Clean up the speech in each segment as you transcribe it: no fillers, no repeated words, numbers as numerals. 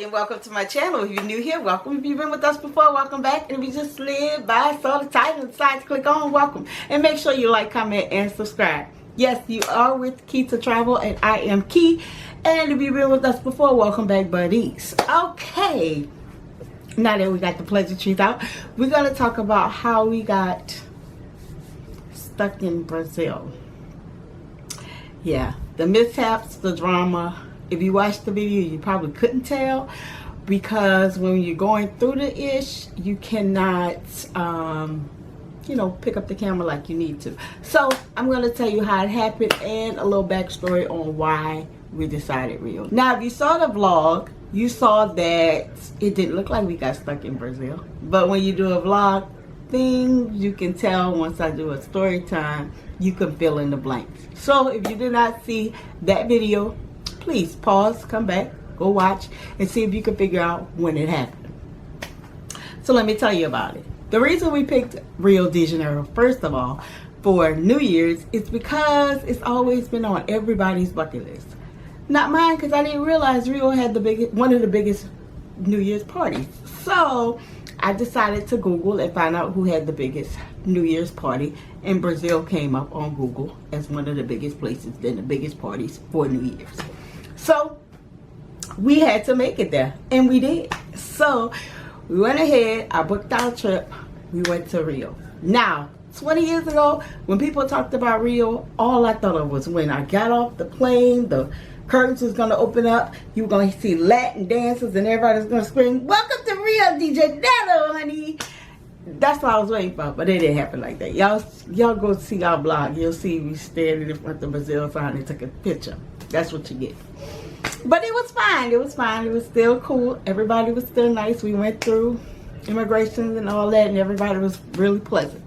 And welcome to my channel. If you're new here, welcome. If you've been with us before, welcome back. And if you just slid by, saw the title, and decided to click on, welcome. And make sure you like, comment, and subscribe. Yes, you are with Key to Travel, and I am Key. And if you've been with us before, welcome back, buddies. Okay, now that we got the pleasantries out, we're going to talk about how we got stuck in Brazil. Yeah, the mishaps, the drama. If you watched the video, you probably couldn't tell, because when you're going through the ish, you cannot, pick up the camera like you need to. So I'm going to tell you how it happened and a little backstory on why we decided Rio. Now, if you saw the vlog, you saw that it didn't look like we got stuck in Brazil. But when you do a vlog thing, you can tell once I do a story time, you can fill in the blanks. So if you did not see that video, please pause, come back, go watch, and see if you can figure out when it happened. So let me tell you about it. The reason we picked Rio de Janeiro, first of all, for New Year's is because it's always been on everybody's bucket list. Not mine, because I didn't realize Rio had one of the biggest New Year's parties. So I decided to Google and find out who had the biggest New Year's party, and Brazil came up on Google as one of the biggest places and the biggest parties for New Year's. So we had to make it there, and we did. So we went ahead, I booked our trip, we went to Rio. Now, 20 years ago, when people talked about Rio, all I thought of was when I got off the plane, the curtains was going to open up, you were going to see Latin dancers, and everybody was going to scream, "Welcome to Rio de Janeiro, honey." That's what I was waiting for, but it didn't happen like that. Y'all go see our blog. You'll see we standing in front of the Brazil sign and took a picture. That's what you get. But it was fine. It was fine. It was still cool. Everybody was still nice. We went through immigration and all that, and everybody was really pleasant.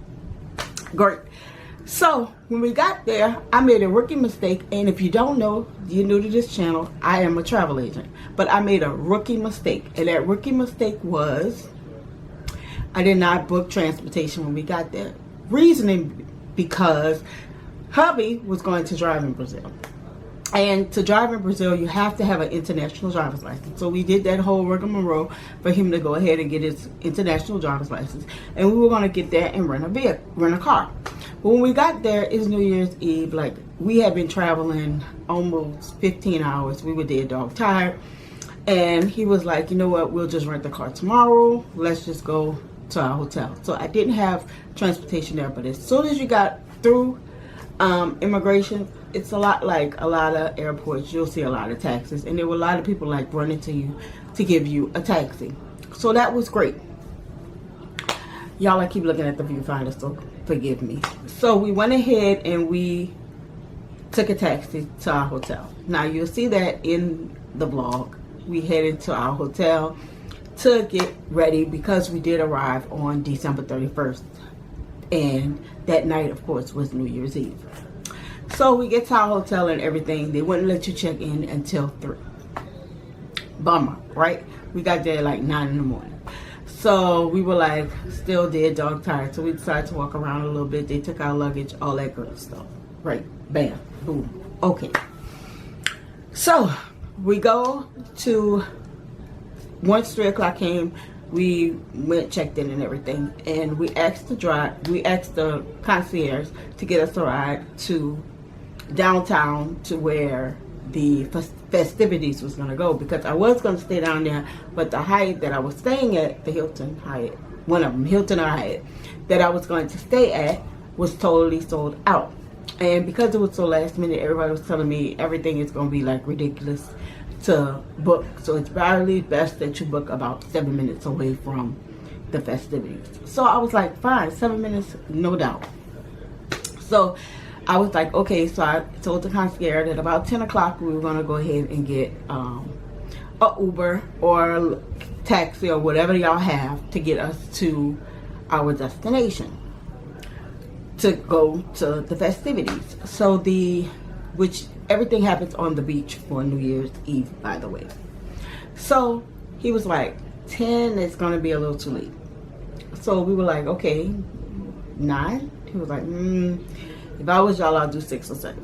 Great. So when we got there, I made a rookie mistake. And if you don't know, you're new to this channel, I am a travel agent. But I made a rookie mistake. And that rookie mistake was I did not book transportation when we got there. Reasoning because hubby was going to drive in Brazil. And to drive in Brazil, you have to have an international driver's license. So we did that whole rigmarole for him to go ahead and get his international driver's license. And we were going to get there and rent a car. But when we got there, it's New Year's Eve. Like, we had been traveling almost 15 hours. We were dead dog tired. And he was like, you know what, we'll just rent the car tomorrow. Let's just go to our hotel. So I didn't have transportation there. But as soon as you got through immigration, it's a lot like a lot of airports. You'll see a lot of taxis, and there were a lot of people like running to you to give you a taxi. So that was great. Y'all, I keep looking at the viewfinder, so forgive me. So we went ahead and we took a taxi to our hotel. Now you'll see that in the vlog. We headed to our hotel to get ready because we did arrive on December 31st. And that night, of course, was New Year's Eve. So we get to our hotel and everything. They wouldn't let you check in until 3. Bummer, right? We got there at like 9 in the morning. So we were like still dead dog tired. So we decided to walk around a little bit. They took our luggage, all that good stuff. Right, bam, boom. Okay. So we go to, once 3 o'clock came, we went, checked in and everything, and we asked the concierge to get us a ride to downtown to where the festivities was going to go, because I was going to stay down there, but the Hyatt that I was staying at, the Hilton Hyatt, one of them, Hilton or Hyatt, that I was going to stay at was totally sold out. And because it was so last minute, everybody was telling me everything is going to be like ridiculous to book. So it's probably best that you book about 7 minutes away from the festivities. So I was like, fine, 7 minutes, no doubt. So I was like, okay. So I told the concierge that about 10 o'clock we were going to go ahead and get a Uber or taxi or whatever y'all have to get us to our destination to go to the festivities. So which everything happens on the beach for New Year's Eve, by the way. So he was like, 10, it's going to be a little too late. So we were like, okay, 9. He was like, if I was y'all, I'll do 6 or 7.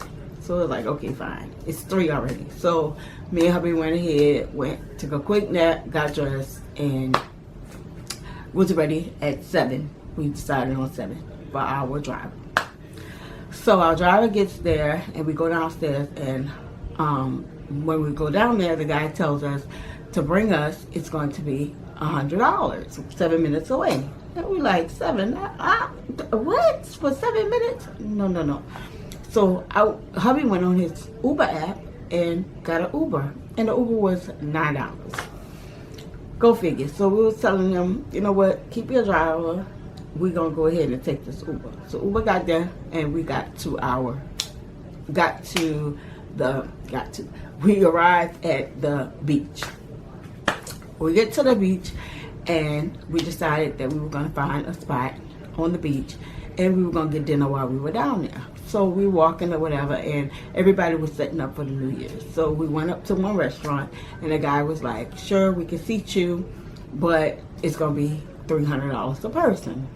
So it was like, okay, fine. It's 3 already. So me and hubby went ahead, took a quick nap, got dressed, and was ready at 7. We decided on 7 for our drive. So our driver gets there, and we go downstairs, and when we go down there, the guy tells us to bring us, it's going to be $100, 7 minutes away. And we're like, 7? What? For 7 minutes? No. So hubby went on his Uber app and got an Uber. And the Uber was $9. Go figure. So we was telling them, you know what, keep your driver. We're going to go ahead and take this Uber. So Uber got there, and we we arrived at the beach. We get to the beach, and we decided that we were going to find a spot on the beach, and we were going to get dinner while we were down there. So we were walking or whatever, and everybody was setting up for the New Year's. So we went up to one restaurant, and the guy was like, sure, we can seat you, but it's going to be $300 a person.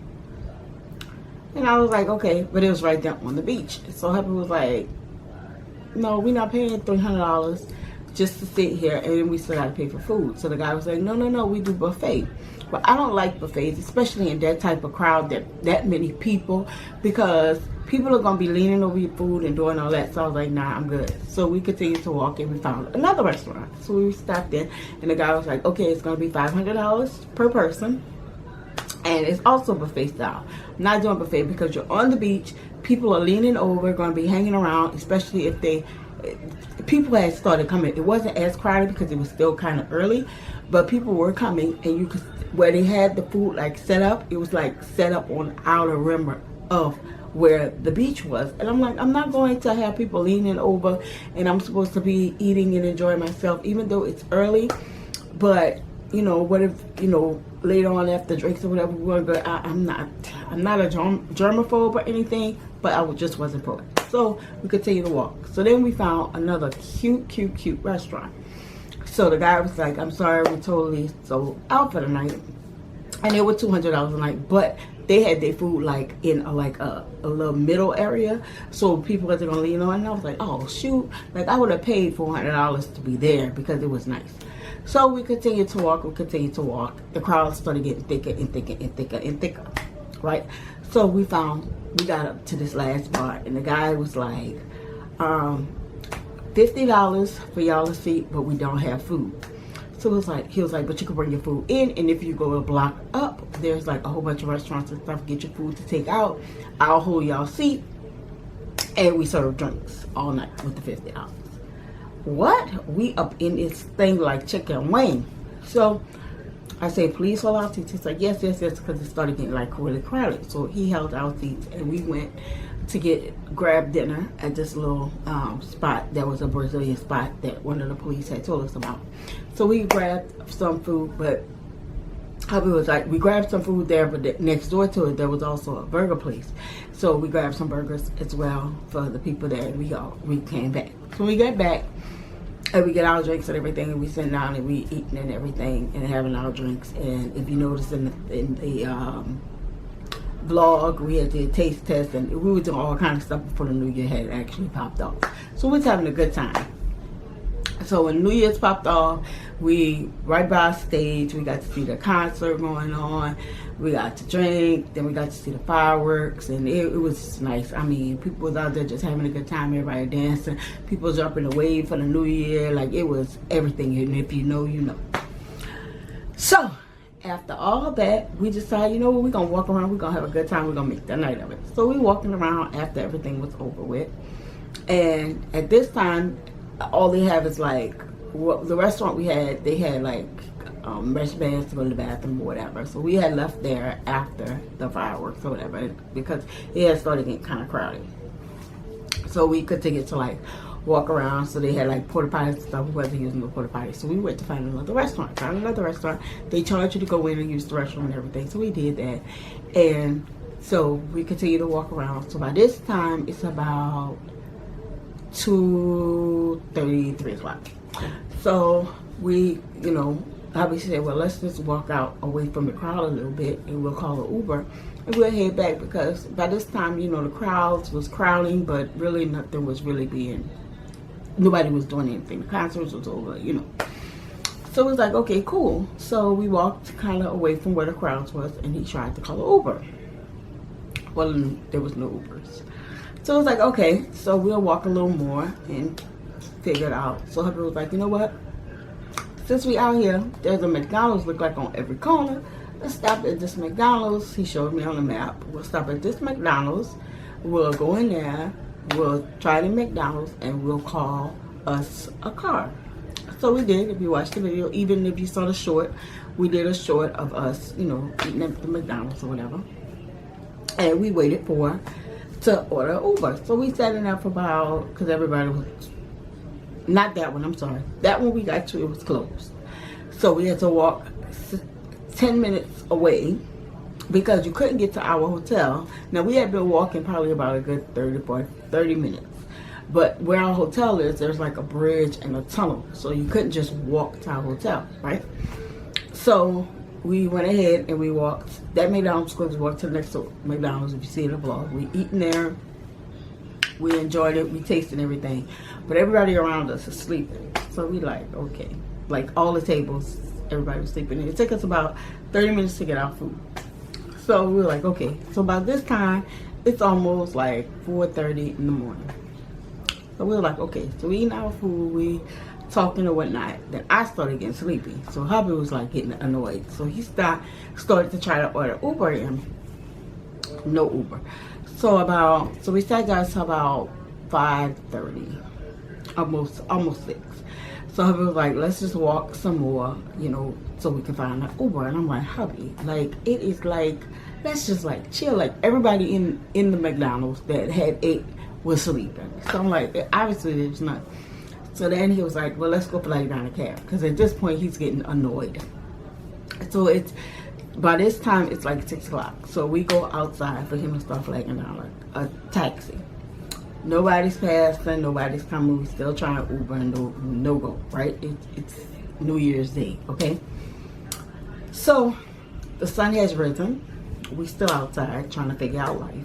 And I was like, okay, but it was right there on the beach. So hubby was like, no, we're not paying $300 just to sit here, and then we still got to pay for food. So the guy was like, no, we do buffet. But I don't like buffets, especially in that type of crowd, that many people, because people are going to be leaning over your food and doing all that. So I was like, nah, I'm good. So we continued to walk, and we found another restaurant. So we stopped in, and the guy was like, okay, it's going to be $500 per person, and it's also buffet style. I'm not doing buffet because you're on the beach. People are leaning over, going to be hanging around, especially if people had started coming. It wasn't as crowded because it was still kind of early, but people were coming, and you could, where they had the food like set up, it was like set up on outer rim of where the beach was. And I'm like, I'm not going to have people leaning over, and I'm supposed to be eating and enjoying myself, even though it's early. But you know, what if, you know, later on after drinks or whatever, we're gonna go. I'm not a germaphobe or anything, but I just wasn't for it. So we continued to walk. So then we found another cute restaurant. So the guy was like, I'm sorry, we totally sold out for the night. And it was $200 a night, but they had their food like in a little middle area, so people wasn't gonna lean on. And I was like, oh shoot, like I would have paid $400 to be there because it was nice. So we continued to walk. The crowd started getting thicker, right? So we got up to this last bar, and the guy was like, $50 for y'all to seat, but we don't have food. So he was like, but you can bring your food in, and if you go a block up, there's like a whole bunch of restaurants and stuff. Get your food to take out. I'll hold y'all seat, and we serve drinks all night with the $50. What? We up in this thing like chicken wing. So I say, please hold our seats. He's like, yes, because it started getting like really crowded. So he held our seats, and we went to grab dinner at this little spot. There was a Brazilian spot that one of the police had told us about. So we grabbed some food, but hubby was like, we grabbed some food there, but next door to it there was also a burger place. So we grabbed some burgers as well for the people there, and we came back. So we got back, and we get our drinks and everything, and we sit down and we eating and everything and having our drinks. And if you notice in the vlog, we had the taste test, and we were doing all kind of stuff before the New Year had actually popped off. So we was having a good time. So when New Year's popped off, we right by our stage, we got to see the concert going on. We got to drink, then we got to see the fireworks, and it was just nice. I mean, people was out there just having a good time, everybody dancing, people jumping away for the New Year, like it was everything, and if you know, you know. So after all that, we decided, you know what, we're gonna walk around, we're gonna have a good time, we're gonna make the night of it. So we walking around after everything was over with, and at this time, all they have is like, the restaurant we had, they had like wristbands to go to the bathroom or whatever. So we had left there after the fireworks or whatever because it had started getting kind of crowded. So we continued to like walk around. So they had like porta potties and stuff. We wasn't using the porta potties. So we went to find another restaurant. Found another restaurant. They charge you to go in and use the restroom and everything. So we did that. And so we continued to walk around. So by this time, it's about 2:30, 3 o'clock. So we, you know, hubby said, well, let's just walk out away from the crowd a little bit and we'll call an Uber and we'll head back, because by this time, you know, the crowds was crowding, but really nothing was really being, nobody was doing anything. The concert was over, you know. So it was like, okay, cool. So we walked kind of away from where the crowds was, and he tried to call an Uber. Well, there was no Ubers. So it was like, okay, so we'll walk a little more and figure it out. So hubby was like, you know what? Since we out here, there's a McDonald's look like on every corner. Let's stop at this McDonald's. He showed me on the map. We'll stop at this McDonald's. We'll go in there. We'll try the McDonald's and we'll call us a car. So we did. If you watched the video, even if you saw the short, we did a short of us, you know, eating at the McDonald's or whatever. And we waited to order Uber. So we sat in there for about, because everybody was, not that one, I'm sorry. That one we got to, it was closed. So we had to walk 10 minutes away because you couldn't get to our hotel. Now we had been walking probably about a good 30 minutes. But where our hotel is, there's like a bridge and a tunnel. So you couldn't just walk to our hotel, right? So we went ahead and we walked. That McDonald's, we walked to the next McDonald's, if you see the vlog. We eating there. We enjoyed it. We tasted everything. But everybody around us is sleeping. So we like, okay. Like all the tables, everybody was sleeping. And it took us about 30 minutes to get our food. So we were like, okay. So by this time, it's almost like 4:30 in the morning. So we were like, okay. So we eating our food. We talking or whatnot. Then I started getting sleepy. So hubby was like getting annoyed. So he started to try to order Uber and no Uber. So we sat down to about 5:30, almost 6. So hubby was like, let's just walk some more, you know, so we can find an Uber. And I'm like, hubby, like, it is like, let's just like chill. Like everybody in the McDonald's that had ate was sleeping. So I'm like, obviously there's not. So then he was like, well, let's go flag down a cab. Because at this point he's getting annoyed. So by this time it's like 6 o'clock. So we go outside for him to start flagging down a taxi. Nobody's passing, nobody's coming. We still trying to Uber and no go, right? It's New Year's Day, okay? So the sun has risen. We still outside trying to figure out life.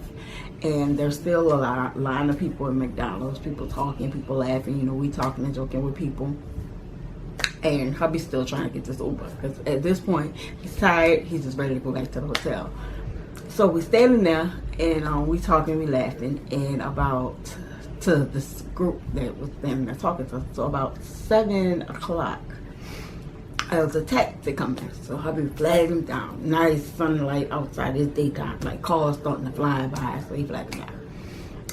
And there's still a line of people at McDonald's, people talking, people laughing. You know, we talking and joking with people. And hubby's still trying to get this Uber. Because at this point, he's tired. He's just ready to go back to the hotel. So we standing there and we talking, we laughing, and to this group that was standing there talking to us. So about 7 o'clock, there was a taxi coming. So hubby flagged him down. Nice sunlight outside, it's daytime, like cars starting to fly by, so he flagged him down.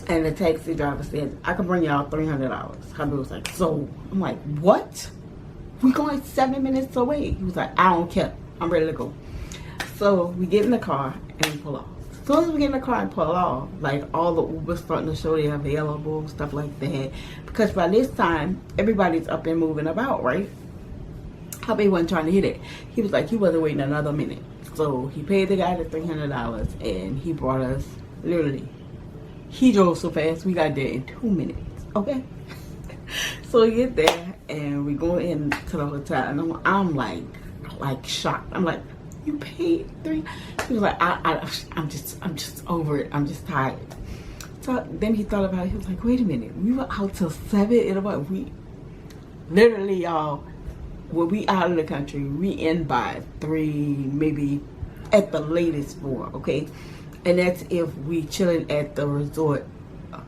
And the taxi driver said, I can bring y'all $300. Hubby was like, so? I'm like, what? We're going 7 minutes away. He was like, I don't care. I'm ready to go. So we get in the car and we pull off. As soon as we get in the car and pull off, like all the Ubers starting to show they're available, stuff like that. Because by this time, everybody's up and moving about, right? Hubby wasn't trying to hit it. He was like, he wasn't waiting another minute. So he paid the guy the $300 and he brought us, literally, he drove so fast, we got there in 2 minutes, okay? So we get there and we go into the hotel and I'm like shocked. I'm like, you paid $3? He was like, I'm just over it. I'm just tired. So then he thought about it. He was like, wait a minute. We were out till 7 in the morning. We literally, y'all, when we out of the country, we in by 3, maybe at the latest 4, okay? And that's if we chilling at the resort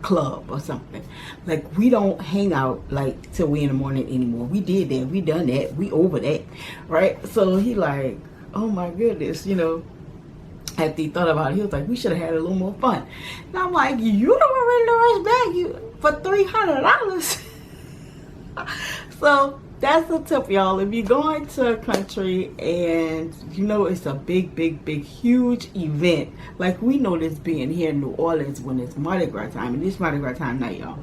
club or something. Like, we don't hang out like till we in the morning anymore. We did that. We done that. We over that, right? So he like, oh my goodness, you know. After he thought about it, he was like, we should have had a little more fun. And I'm like, you don't really rush back for $300. So that's the tip, y'all. If you're going to a country and you know it's a big, huge event, like we know this being here in New Orleans when it's Mardi Gras time, and it's Mardi Gras time night, y'all.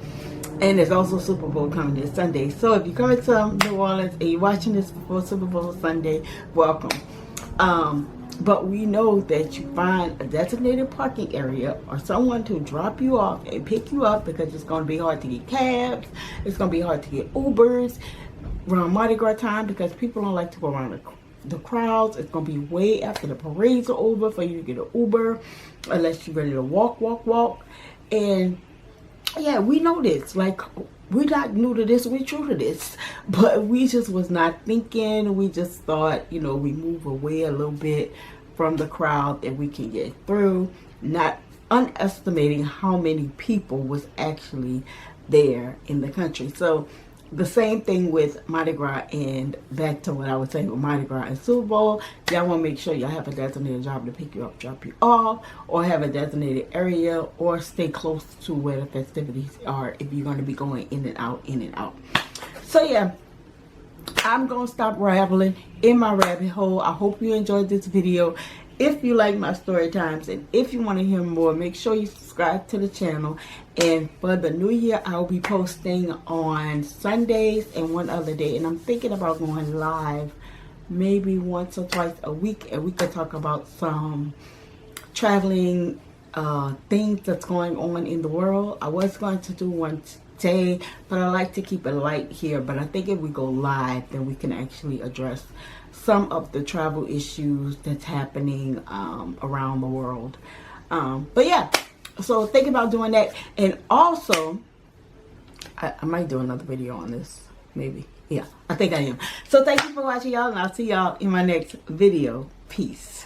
And there's also Super Bowl coming this Sunday. So if you're coming to New Orleans and you're watching this before Super Bowl Sunday, welcome. But we know that you find a designated parking area or someone to drop you off and pick you up, because it's going to be hard to get cabs. It's going to be hard to get Ubers. around Mardi Gras time, because people don't like to go around the crowds. It's gonna be way after the parades are over for you to get an Uber, unless you're ready to walk. And yeah, we know this. Like, we're not new to this, we're true to this. But we just was not thinking. We just thought, you know, we move away a little bit from the crowd that we can get through, not underestimating how many people was actually there in the country. So the same thing with Mardi Gras, and back to what I was saying with Mardi Gras and Super Bowl. Y'all want to make sure y'all have a designated driver to pick you up, drop you off, or have a designated area, or stay close to where the festivities are if you're going to be going in and out. So yeah, I'm going to stop rambling in my rabbit hole. I hope you enjoyed this video. If you like my story times, and if you want to hear more, make sure you subscribe to the channel. And for the new year, I'll be posting on Sundays and one other day. And I'm thinking about going live maybe once or twice a week, and we could talk about some traveling things that's going on in the world. I was going to do one today, but I like to keep it light here. But I think if we go live, then we can actually address some of the travel issues that's happening around the world. But yeah, so think about doing that. And also, I might do another video on this, maybe. Yeah, I think I am. So thank you for watching, y'all, and I'll see y'all in my next video. Peace.